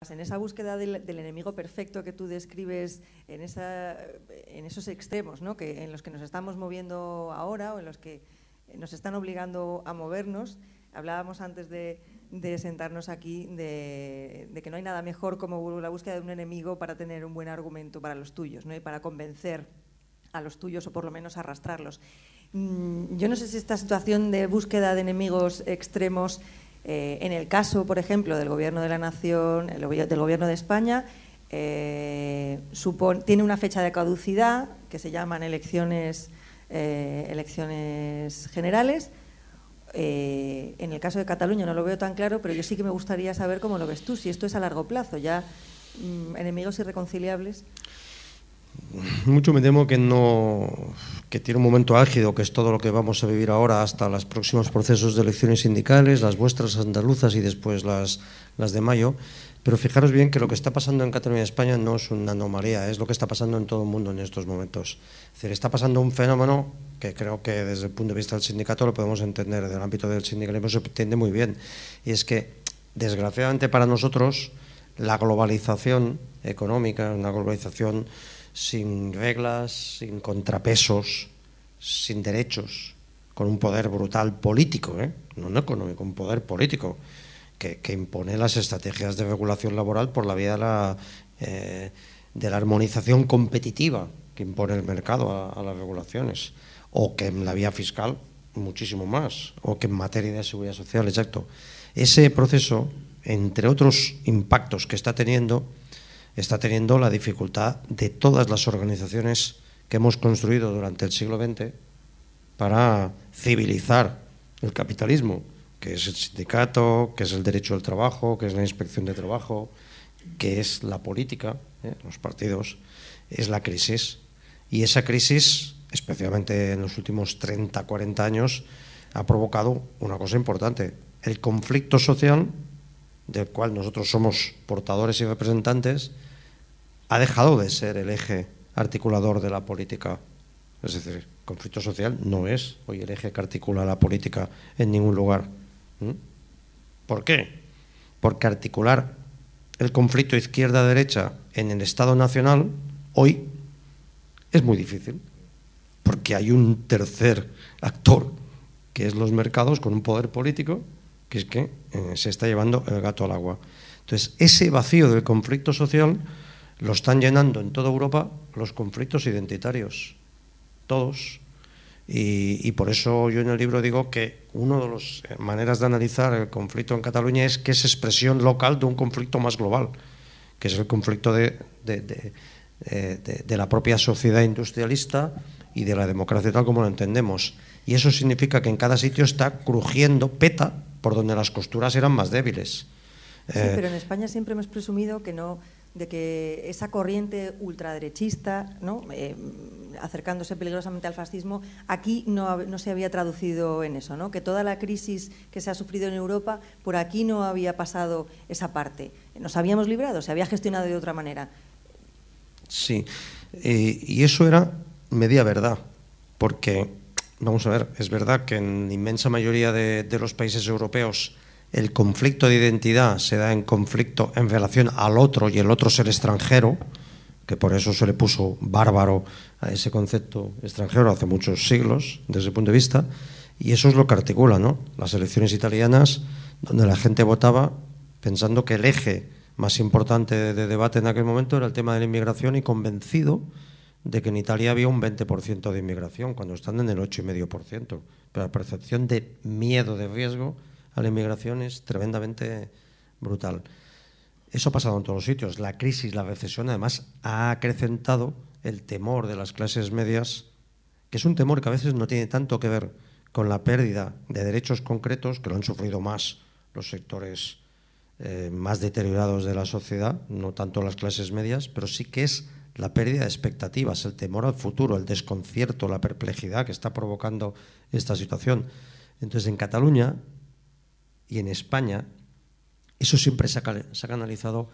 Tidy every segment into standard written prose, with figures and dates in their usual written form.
En esa búsqueda del enemigo perfecto que tú describes, en esos extremos, ¿no?, en los que nos estamos moviendo ahora o en los que nos están obligando a movernos, hablábamos antes de sentarnos aquí de que no hay nada mejor como la búsqueda de un enemigo para tener un buen argumento para los tuyos, ¿no?, y para convencer a los tuyos o por lo menos arrastrarlos. Yo no sé si esta situación de búsqueda de enemigos extremos, en el caso, por ejemplo, del Gobierno de la Nación, del Gobierno de España, tiene una fecha de caducidad que se llaman elecciones generales. En el caso de Cataluña no lo veo tan claro, pero yo sí que me gustaría saber cómo lo ves tú, si esto es a largo plazo, ya enemigos irreconciliables. Mucho me temo que no, que tiene un momento álgido, que es todo lo que vamos a vivir ahora hasta los próximos procesos de elecciones sindicales, las vuestras andaluzas y después las de mayo. Pero fijaros bien que lo que está pasando en Cataluña y España no es una anomalía, es lo que está pasando en todo el mundo en estos momentos. Es decir, está pasando un fenómeno que creo que desde el punto de vista del sindicato lo podemos entender, del ámbito del sindicalismo se entiende muy bien, y es que, desgraciadamente para nosotros, la globalización económica, una globalización sin reglas, sin contrapesos, sin derechos, con un poder brutal político, no económico, un poder político, que impone las estrategias de regulación laboral por la vía de la armonización competitiva que impone el mercado a las regulaciones, o que en la vía fiscal muchísimo más, o que en materia de seguridad social, exacto. Ese proceso, entre otros impactos que está teniendo la dificultad de todas las organizaciones que hemos construido durante el siglo XX para civilizar el capitalismo, que es el sindicato, que es el derecho al trabajo, que es la inspección de trabajo, que es la política, los partidos, es la crisis. Y esa crisis, especialmente en los últimos 30, 40 años, ha provocado una cosa importante: el conflicto social, del cual nosotros somos portadores y representantes, ha dejado de ser el eje articulador de la política. Es decir, el conflicto social no es hoy el eje que articula la política en ningún lugar. ¿Por qué? Porque articular el conflicto izquierda-derecha en el Estado Nacional hoy es muy difícil, porque hay un tercer actor, que es los mercados, con un poder político, que es que se está llevando el gato al agua. Entonces, ese vacío del conflicto social lo están llenando en toda Europa los conflictos identitarios, todos. Y por eso yo en el libro digo que una de las maneras de analizar el conflicto en Cataluña es que es expresión local de un conflicto más global, que es el conflicto de la propia sociedad industrialista y de la democracia tal como lo entendemos. Y eso significa que en cada sitio está crujiendo, peta, por donde las costuras eran más débiles. Sí, pero en España siempre hemos presumido que no, de que esa corriente ultraderechista, ¿no?, acercándose peligrosamente al fascismo, aquí no se había traducido en eso, ¿no?, que toda la crisis que se ha sufrido en Europa, por aquí no había pasado esa parte. Nos habíamos librado, se había gestionado de otra manera. Sí, y eso era media verdad, porque, vamos a ver, es verdad que en la inmensa mayoría de los países europeos el conflicto de identidad se da en relación al otro, y el otro es el extranjero, que por eso se le puso bárbaro a ese concepto extranjero hace muchos siglos, desde ese punto de vista, y eso es lo que articula, ¿no?, las elecciones italianas, donde la gente votaba pensando que el eje más importante de debate en aquel momento era el tema de la inmigración, y convencido de que en Italia había un 20% de inmigración, cuando están en el 8,5%. Pero la percepción de miedo, de riesgo a la inmigración es tremendamente brutal. Eso ha pasado en todos los sitios. La crisis, la recesión, además, ha acrecentado el temor de las clases medias, que es un temor que a veces no tiene tanto que ver con la pérdida de derechos concretos, que lo han sufrido más los sectores más deteriorados de la sociedad, no tanto las clases medias, pero sí que es la pérdida de expectativas, el temor al futuro, el desconcierto, la perplejidad que está provocando esta situación. Entonces, en Cataluña y en España, eso siempre se ha canalizado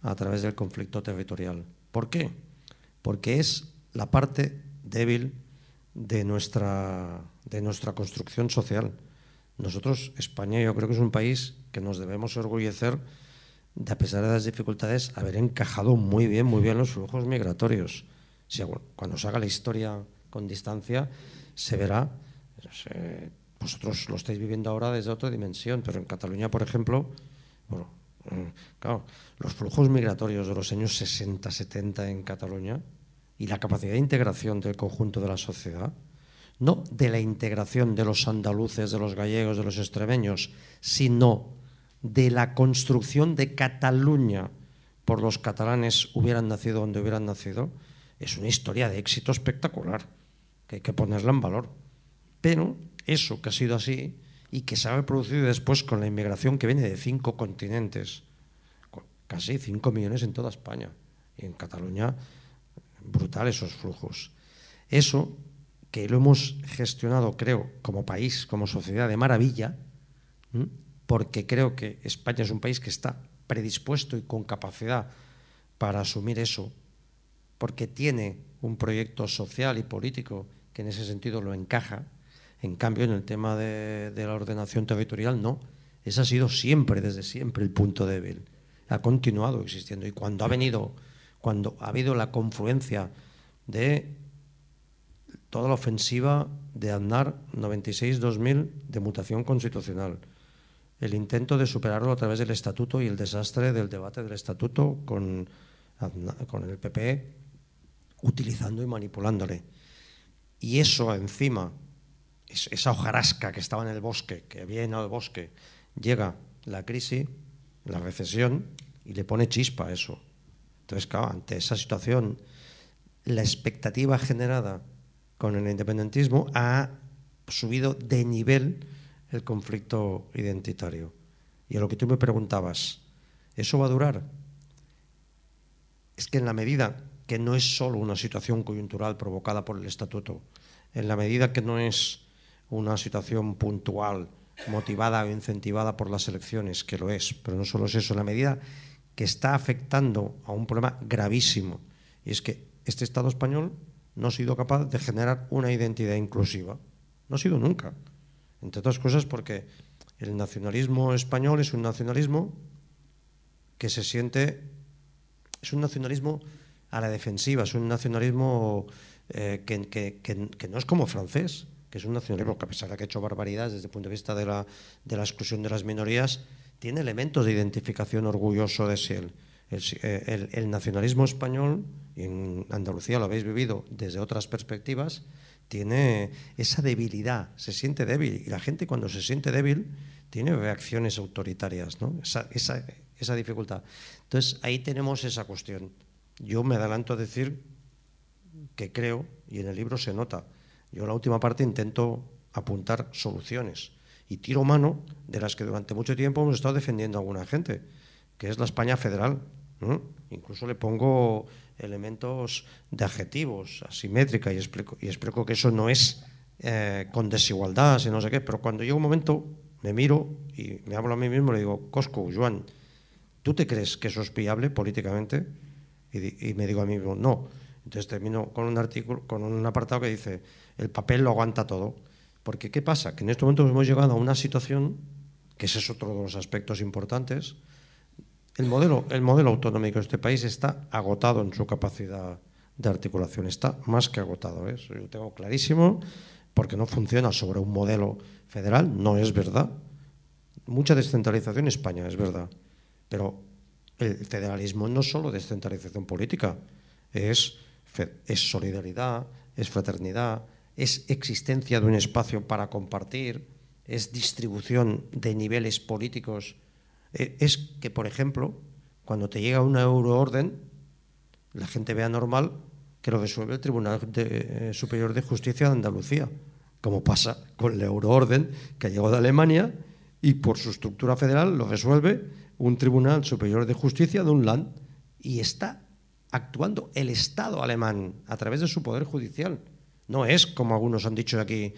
a través del conflicto territorial. ¿Por qué? Porque es la parte débil de nuestra construcción social. Nosotros, España, yo creo que es un país que nos debemos orgullecer a pesar de las dificultades, haber encajado muy bien los flujos migratorios. Si, cuando se haga la historia con distancia, se verá. Vosotros lo estáis viviendo ahora desde otra dimensión, pero en Cataluña, por ejemplo, bueno, claro, los flujos migratorios de los años 60, 70 en Cataluña y la capacidad de integración del conjunto de la sociedad, no de la integración de los andaluces, de los gallegos, de los extremeños, sino de la construcción de Cataluña por los catalanes, hubieran nacido donde hubieran nacido, es una historia de éxito espectacular, que hay que ponerla en valor. Pero eso que ha sido así y que se ha reproducido después con la inmigración que viene de 5 continentes, casi 5 millones en toda España, y en Cataluña, brutal esos flujos. Eso que lo hemos gestionado, creo, como país, como sociedad, de maravilla, porque creo que España es un país que está predispuesto y con capacidad para asumir eso, porque tiene un proyecto social y político que en ese sentido lo encaja. En cambio, en el tema de la ordenación territorial, no. Ese ha sido siempre, desde siempre, el punto débil. Ha continuado existiendo. Y cuando ha habido la confluencia de toda la ofensiva de Aznar 96-2000 de mutación constitucional, el intento de superarlo a través del estatuto y el desastre del debate del estatuto con el PP utilizando y manipulándole. Y eso encima, esa hojarasca que estaba en el bosque, que había llenado el bosque, llega la crisis, la recesión, y le pone chispa a eso. Entonces, claro, ante esa situación, la expectativa generada con el independentismo ha subido de nivel el conflicto identitario. Y a lo que tú me preguntabas, ¿eso va a durar? Es que en la medida que no es solo una situación coyuntural provocada por el estatuto, en la medida que no es una situación puntual, motivada o incentivada por las elecciones, que lo es, pero no solo es eso, en la medida que está afectando a un problema gravísimo, y es que este Estado español no ha sido capaz de generar una identidad inclusiva. No ha sido nunca. Entre otras cosas porque el nacionalismo español es un nacionalismo que se siente, es un nacionalismo a la defensiva, es un nacionalismo que no es como francés, que es un nacionalismo que, a pesar de que ha hecho barbaridades desde el punto de vista de la exclusión de las minorías, tiene elementos de identificación orgulloso de sí. El nacionalismo español, y en Andalucía lo habéis vivido desde otras perspectivas, tiene esa debilidad, se siente débil, y la gente, cuando se siente débil, tiene reacciones autoritarias, ¿no? Esa dificultad. Entonces ahí tenemos esa cuestión. Yo me adelanto a decir que creo, y en el libro se nota, yo en la última parte intento apuntar soluciones y tiro mano de las que durante mucho tiempo hemos estado defendiendo a alguna gente, que es la España federal, ¿no? Incluso le pongo elementos de adjetivos, asimétrica, y explico que eso no es con desigualdad, sino no sé qué, pero cuando llega un momento me miro y me hablo a mí mismo y le digo, Cosco, Joan, ¿tú te crees que eso es viable políticamente? Y me digo a mí mismo, no. Entonces termino con un artículo, con un apartado que dice, el papel lo aguanta todo. Porque ¿qué pasa? Que en este momento hemos llegado a una situación, que ese es otro de los aspectos importantes. El modelo autonómico de este país está agotado en su capacidad de articulación, está más que agotado, ¿eh? Eso yo lo tengo clarísimo, porque no funciona sobre un modelo federal, no es verdad. Mucha descentralización en España, es verdad, pero el federalismo no es solo descentralización política, es solidaridad, es fraternidad, es existencia de un espacio para compartir, es distribución de niveles políticos. Es que, por ejemplo, cuando te llega una euroorden, la gente vea normal que lo resuelve el Tribunal Superior de Justicia de Andalucía, como pasa con la euroorden que ha llegado de Alemania y por su estructura federal lo resuelve un Tribunal Superior de Justicia de un land, y está actuando el Estado alemán a través de su poder judicial. No es, como algunos han dicho aquí,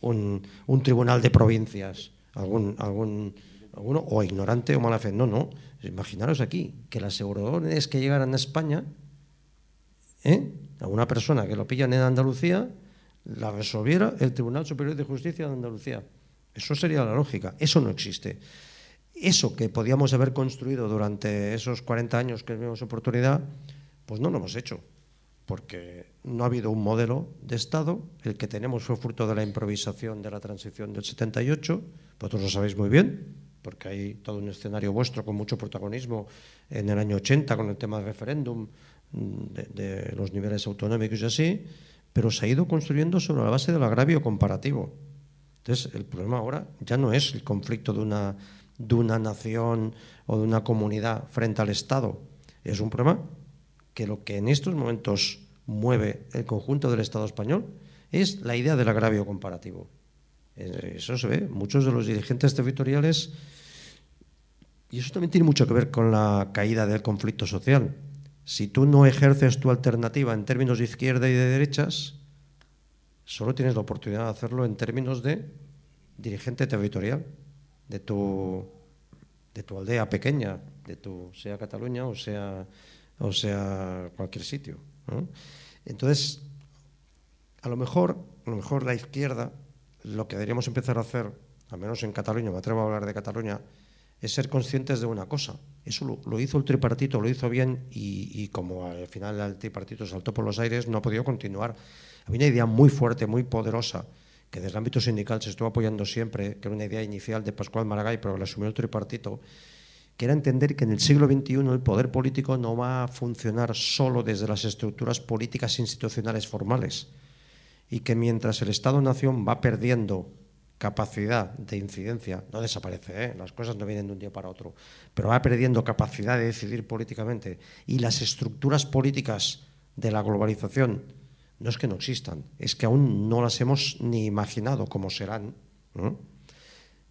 un tribunal de provincias, alguno o ignorante o mala fe. No. Imaginaros aquí que las euroórdenes que llegaran a España, a una persona que lo pillan en Andalucía, la resolviera el Tribunal Superior de Justicia de Andalucía. Eso sería la lógica. Eso no existe. eso que podíamos haber construido durante esos 40 años que tuvimos oportunidad, pues no lo hemos hecho, porque no ha habido un modelo de Estado. El que tenemos fue fruto de la improvisación de la transición del 78, vosotros lo sabéis muy bien, porque hay todo un escenario vuestro con mucho protagonismo en el año 80 con el tema del referéndum, de los niveles autonómicos y así, pero se ha ido construyendo sobre la base del agravio comparativo. Entonces, el problema ahora ya no es el conflicto de una nación o de una comunidad frente al Estado. Es un problema que lo que en estos momentos mueve el conjunto del Estado español es la idea del agravio comparativo. Eso se ve. Muchos de los dirigentes territoriales, y eso también tiene mucho que ver con la caída del conflicto social. Si tú no ejerces tu alternativa en términos de izquierda y de derechas, solo tienes la oportunidad de hacerlo en términos de dirigente territorial, de tu aldea pequeña, sea Cataluña o sea cualquier sitio, ¿no? Entonces, a lo mejor la izquierda, lo que deberíamos empezar a hacer, al menos en Cataluña, me atrevo a hablar de Cataluña, es ser conscientes de una cosa. Eso lo hizo el tripartito, lo hizo bien, y como al final el tripartito saltó por los aires, no ha podido continuar. Había una idea muy fuerte, muy poderosa, que desde el ámbito sindical se estuvo apoyando siempre, que era una idea inicial de Pascual Maragall, pero que la asumió el tripartito, que era entender que en el siglo XXI el poder político no va a funcionar solo desde las estructuras políticas institucionales formales, y que mientras el Estado-nación va perdiendo capacidad de incidencia, no desaparece, las cosas no vienen de un día para otro, pero va perdiendo capacidad de decidir políticamente, y las estructuras políticas de la globalización no es que no existan, es que aún no las hemos ni imaginado cómo serán, ¿no?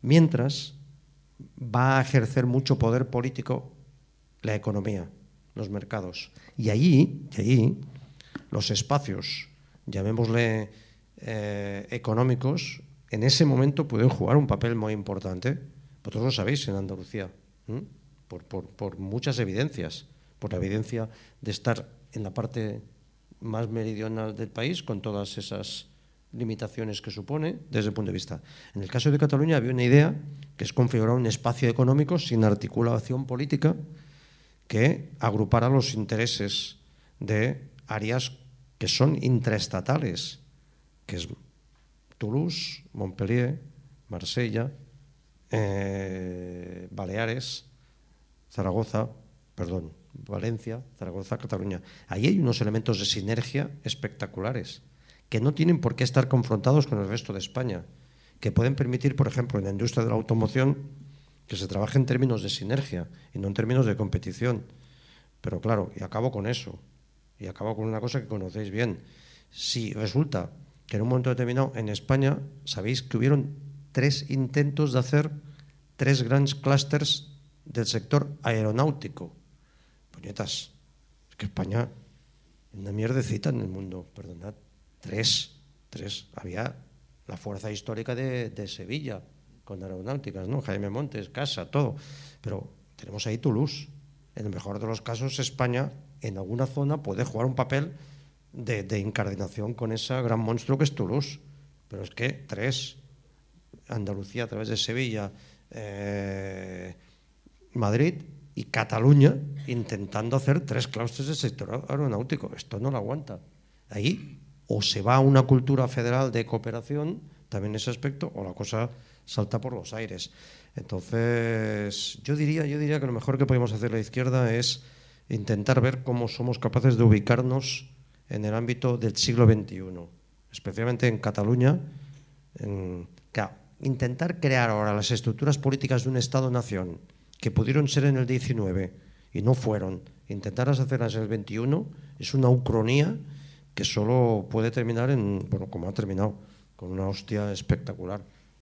Mientras va a ejercer mucho poder político la economía, los mercados, y allí los espacios, llamémosle económicos, en ese momento pueden jugar un papel muy importante. Vosotros lo sabéis en Andalucía, por muchas evidencias, por la evidencia de estar en la parte más meridional del país, con todas esas limitaciones que supone desde el punto de vista. En el caso de Cataluña había una idea que es configurar un espacio económico sin articulación política que agrupara los intereses de áreas que son intraestatales, que es Toulouse, Montpellier, Marsella, Baleares, Valencia, Zaragoza, Cataluña. Ahí hay unos elementos de sinergia espectaculares que no tienen por qué estar confrontados con el resto de España, que pueden permitir, por ejemplo, en la industria de la automoción, que se trabaje en términos de sinergia y no en términos de competición. Pero claro, y acabo con eso, y acabo con una cosa que conocéis bien. Si resulta que en un momento determinado en España, sabéis que hubieron 3 intentos de hacer 3 grandes clústeres del sector aeronáutico. Puñetas, es que España es una mierdecita en el mundo, perdonad. 3. Había la fuerza histórica de Sevilla, con aeronáuticas, ¿no? Jaime Montes, Casa, todo. Pero tenemos ahí Toulouse. En el mejor de los casos, España, en alguna zona, puede jugar un papel de incardinación con ese gran monstruo que es Toulouse. Pero es que 3, Andalucía a través de Sevilla, Madrid y Cataluña, intentando hacer 3 clústeres del sector aeronáutico. Esto no lo aguanta. Ahí o se va a una cultura federal de cooperación, también en ese aspecto, o la cosa salta por los aires. Entonces, yo diría que lo mejor que podemos hacer la izquierda es intentar ver cómo somos capaces de ubicarnos en el ámbito del siglo XXI, especialmente en Cataluña, intentar crear ahora las estructuras políticas de un Estado-nación que pudieron ser en el XIX y no fueron, intentar hacerlas en el XXI es una ucronía que solo puede terminar como ha terminado, con una hostia espectacular.